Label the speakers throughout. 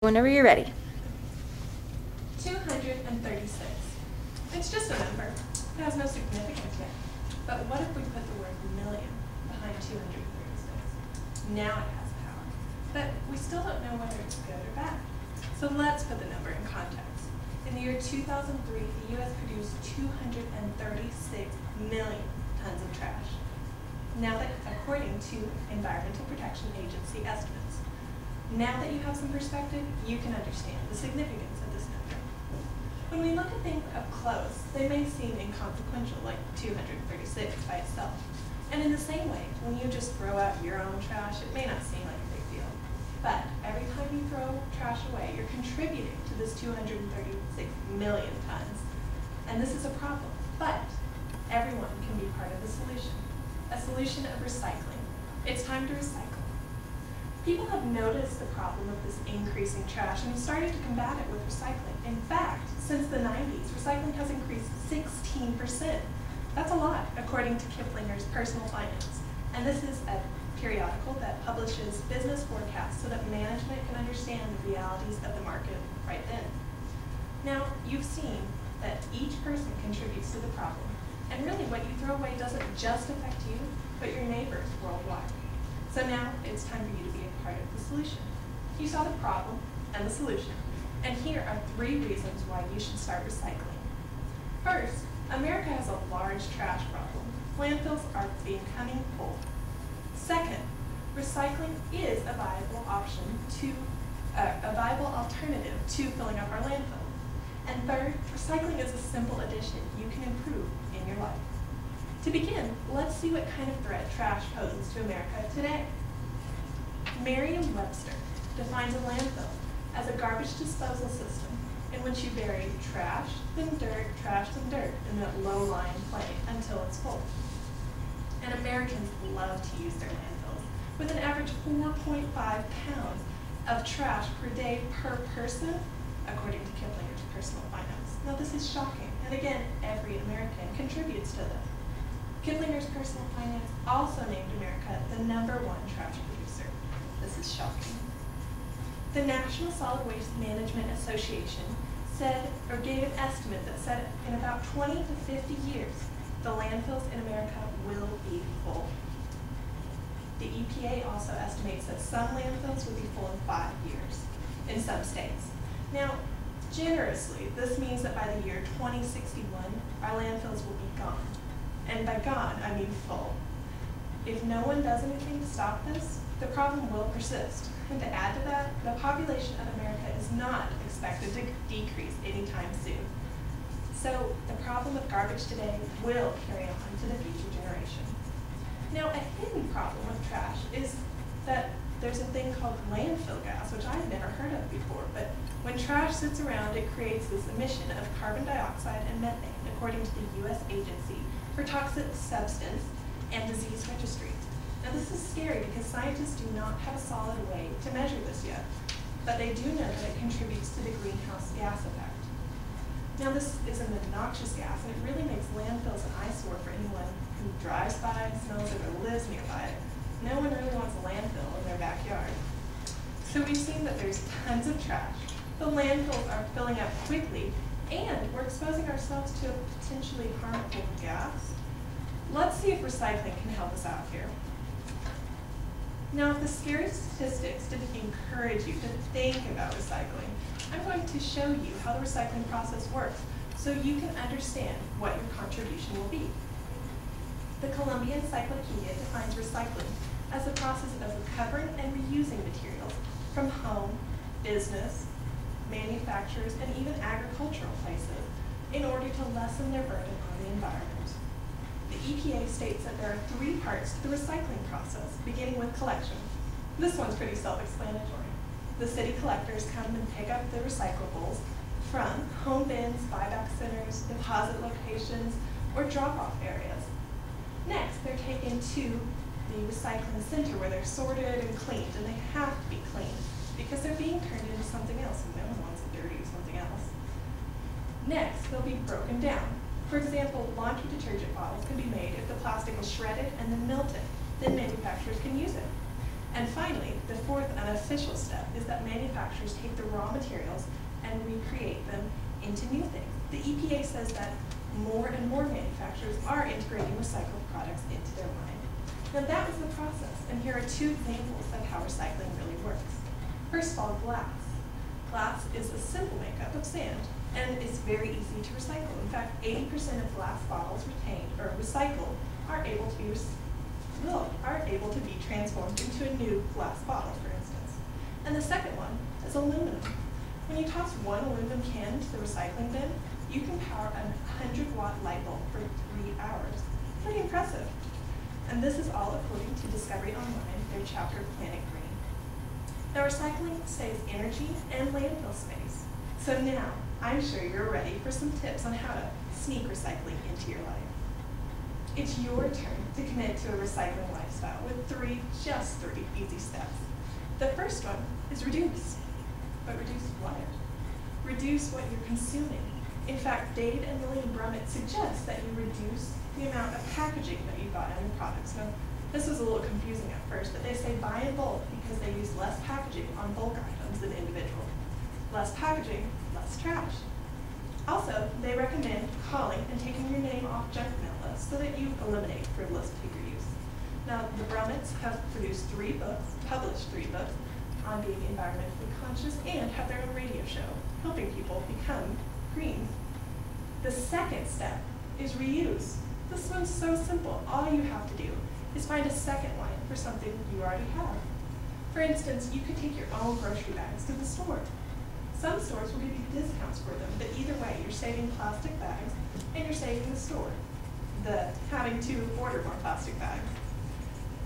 Speaker 1: Whenever you're ready.
Speaker 2: 236. It's just a number. It has no significance yet. But what if we put the word million behind 236? Now it has power. But we still don't know whether it's good or bad. So let's put the number in context. In the year 2003, the U.S. produced 236 million tons of trash. Now that, according to Environmental Protection Agency estimates, now that you have some perspective, you can understand the significance of this number. When we look at things up close, they may seem inconsequential, like 236 by itself. And in the same way, when you just throw out your own trash, it may not seem like a big deal. But every time you throw trash away, you're contributing to this 236 million tons. And this is a problem. But everyone can be part of the solution. A solution of recycling. It's time to recycle. People have noticed the problem of this increasing trash and have started to combat it with recycling. In fact, since the 90s, recycling has increased 16%. That's a lot, according to Kiplinger's Personal Finance. And this is a periodical that publishes business forecasts so that management can understand the realities of the market right then. Now, you've seen that each person contributes to the problem. And really, what you throw away doesn't just affect you, but your neighbors worldwide. So now it's time for you to be a part of the solution. You saw the problem and the solution, and here are 3 reasons why you should start recycling. First, America has a large trash problem. Landfills are becoming full. Second, recycling is a viable alternative to filling up our landfill. And third, recycling is a simple addition you can improve in your life. To begin, let's see what kind of threat trash poses to America today. Merriam-Webster defines a landfill as a garbage disposal system in which you bury trash, then dirt, trash, then dirt in that low-lying clay until it's full. And Americans love to use their landfills, with an average 4.5 pounds of trash per day per person, according to Kiplinger's Personal Finance. Now this is shocking, and again, every American contributes to this. Kiplinger's Personal Finance also named America the #1 trash producer. This is shocking. The National Solid Waste Management Association gave an estimate that said in about 20 to 50 years, the landfills in America will be full. The EPA also estimates that some landfills will be full in 5 years in some states. Now, generously, this means that by the year 2061, our landfills will be gone. And by gone, I mean full. If no one does anything to stop this, the problem will persist. And to add to that, the population of America is not expected to decrease anytime soon. So the problem of garbage today will carry on to the future generation. Now, a hidden problem with trash is that there's a thing called landfill gas, which I've never heard of before, but when trash sits around, it creates this emission of carbon dioxide and methane, according to the U.S. Agency for Toxic Substance and Disease Registry. Now this is scary because scientists do not have a solid way to measure this yet, but they do know that it contributes to the greenhouse gas effect. Now this is an obnoxious gas, and it really makes landfills an eyesore for anyone who drives by, smells it, or lives nearby it. No one really wants a landfill in their backyard. So we've seen that there's tons of trash. The landfills are filling up quickly, and we're exposing ourselves to a potentially harmful gas. Let's see if recycling can help us out here. Now, if the scary statistics didn't encourage you to think about recycling, I'm going to show you how the recycling process works so you can understand what your contribution will be. The Columbia Encyclopedia defines recycling as the process of recovering and reusing materials from home, business, manufacturers, and even agricultural places in order to lessen their burden on the environment. The EPA states that there are 3 parts to the recycling process, beginning with collection. This one's pretty self-explanatory. The city collectors come and pick up the recyclables from home bins, buyback centers, deposit locations, or drop-off areas. Next, they're taken to the recycling center where they're sorted and cleaned, and they have to be cleaned because they're being turned into something else, and no one wants it dirty or something else. Next, they'll be broken down. For example, laundry detergent bottles can be made if the plastic is shredded and then melted. Then manufacturers can use it. And finally, the fourth unofficial step is that manufacturers take the raw materials and recreate them into new things. The EPA says that more and more manufacturers are integrating recycled products into their line. Now that was the process, and here are two examples of how recycling really works. First of all, glass. Glass is a simple makeup of sand, and it's very easy to recycle. In fact, 80% of glass bottles retained or recycled are able to be transformed into a new glass bottle, for instance. And the second one is aluminum. When you toss one aluminum can into the recycling bin, you can power a 100-watt light bulb for 3 hours. Pretty impressive. And this is all according to Discovery Online, their chapter Planet Green. Now, recycling saves energy and landfill space. So now, I'm sure you're ready for some tips on how to sneak recycling into your life. It's your turn to commit to a recycling lifestyle with just three easy steps. The first one is reduce. But reduce what? Reduce what you're consuming. In fact, Dave and Lillian Brummett suggest that you reduce the amount of packaging that you buy on your products. Now, this was a little confusing at first, but they say buy in bulk because they use less packaging on bulk items than individual. Less packaging, less trash. Also, they recommend calling and taking your name off junk mail lists so that you eliminate frivolous paper use. Now, the Brummetts have published 3 books on being environmentally conscious and have their own radio show, helping people become green. The second step is reuse. This one's so simple. All you have to do is find a second line for something you already have. For instance, you could take your own grocery bags to the store. Some stores will give you discounts for them, but either way, you're saving plastic bags and you're saving the store having to order more plastic bags.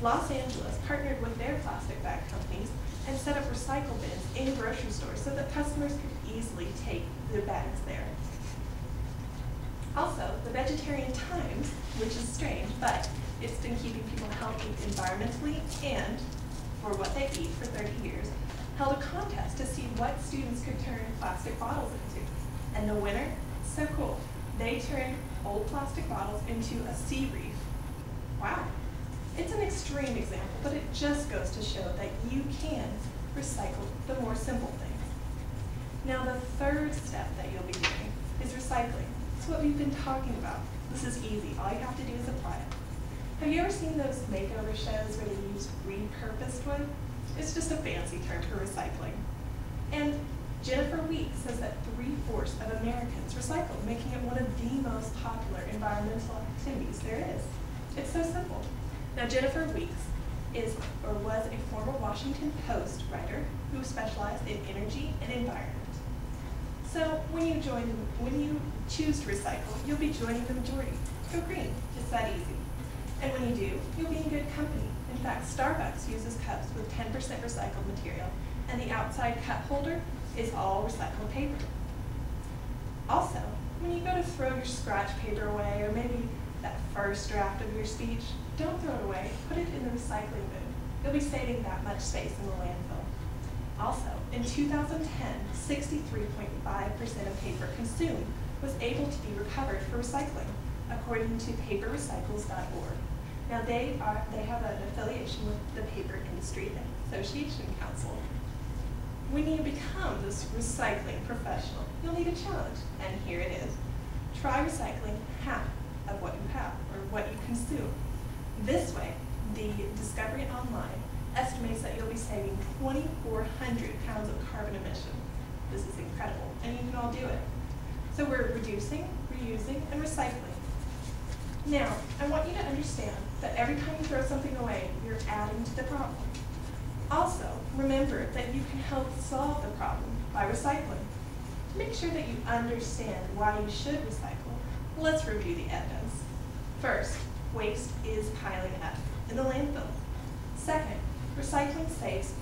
Speaker 2: Los Angeles partnered with their plastic bag companies and set up recycle bins in grocery stores so that customers could easily take their bags there. Also, the Vegetarian Times, which is strange, but it's been keeping people healthy environmentally and for what they eat for 30 years, held a contest to see what students could turn plastic bottles into. And the winner, so cool, they turned old plastic bottles into a sea reef. Wow. It's an extreme example, but it just goes to show that you can recycle the more simple things. Now, the third step that you'll be doing is recycling. It's what we've been talking about. This is easy. All you have to do is apply it. Have you ever seen those makeover shows where they use repurposed wood? It's just a fancy term for recycling. And Jennifer Weeks says that 3/4 of Americans recycle, making it one of the most popular environmental activities there is. It's so simple. Now, Jennifer Weeks was a former Washington Post writer who specialized in energy and environment. So when you choose to recycle, you'll be joining the majority. Go green. It's that easy. And when you do, you'll be in good company. In fact, Starbucks uses cups with 10% recycled material, and the outside cup holder is all recycled paper. Also, when you go to throw your scratch paper away, or maybe that first draft of your speech, don't throw it away, put it in the recycling bin. You'll be saving that much space in the landfill. Also, in 2010, 63.5% of paper consumed was able to be recovered for recycling, according to paperrecycles.org. Now, they have an affiliation with the Paper Industry Association Council. When you become this recycling professional, you'll need a challenge, and here it is. Try recycling half of what you have, or what you consume. This way, the Discovery Online estimates that you'll be saving 2,400 pounds of carbon emission. This is incredible, and you can all do it. So we're reducing, reusing, and recycling. Now, I want you to understand that every time you throw something away, you're adding to the problem. Also, remember that you can help solve the problem by recycling. To make sure that you understand why you should recycle, let's review the evidence. First, waste is piling up in the landfill. Second, recycling saves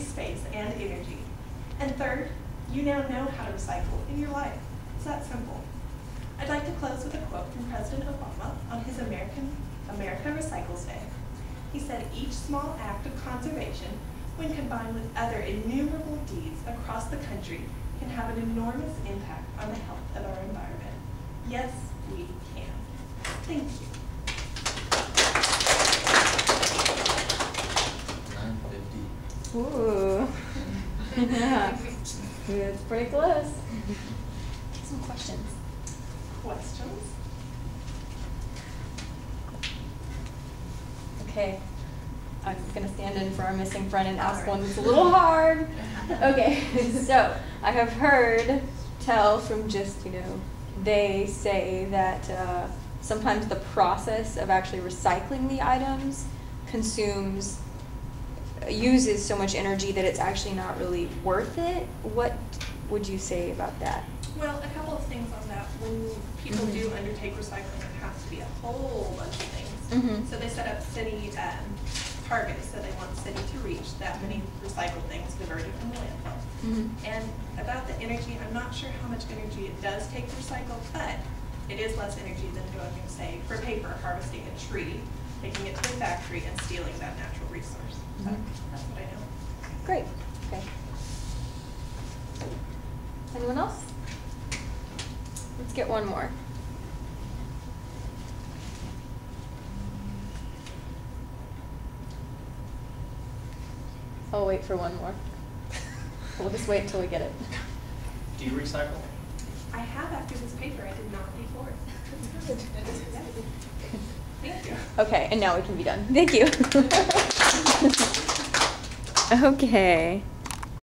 Speaker 2: space and energy. And third, you now know how to recycle in your life. It's that simple. I'd like to close with a quote from President Obama on his America Recycles Day. He said, "Each small act of conservation, when combined with other innumerable deeds across the country, can have an enormous impact on the health of our environment." Yes, we can. Thank you.
Speaker 1: Ooh. Yeah. It's pretty close. Some questions.
Speaker 2: Questions?
Speaker 1: Okay. I'm going to stand in for our missing friend and ask one that's a little hard. Okay, so I have heard tell from just, they say that sometimes the process of actually recycling the items uses so much energy that it's actually not really worth it. What would you say about that?
Speaker 2: Well, a couple of things on that. When people do undertake recycling, it has to be a whole bunch of things. So they set up city targets, so they want the city to reach that many recycled things diverted from the landfill. And about the energy, I'm not sure how much energy it does take to recycle, but it is less energy than going and, say, for paper, harvesting a tree, taking it to a factory, and stealing that natural resource. So that's what I know.
Speaker 1: Great. Okay. Anyone else? Let's get one more. I'll wait for one more. We'll just wait until we get it.
Speaker 3: Do you recycle?
Speaker 2: I have after this paper. I did not before. Thank you.
Speaker 1: Okay, and now we can be done. Thank you. Okay.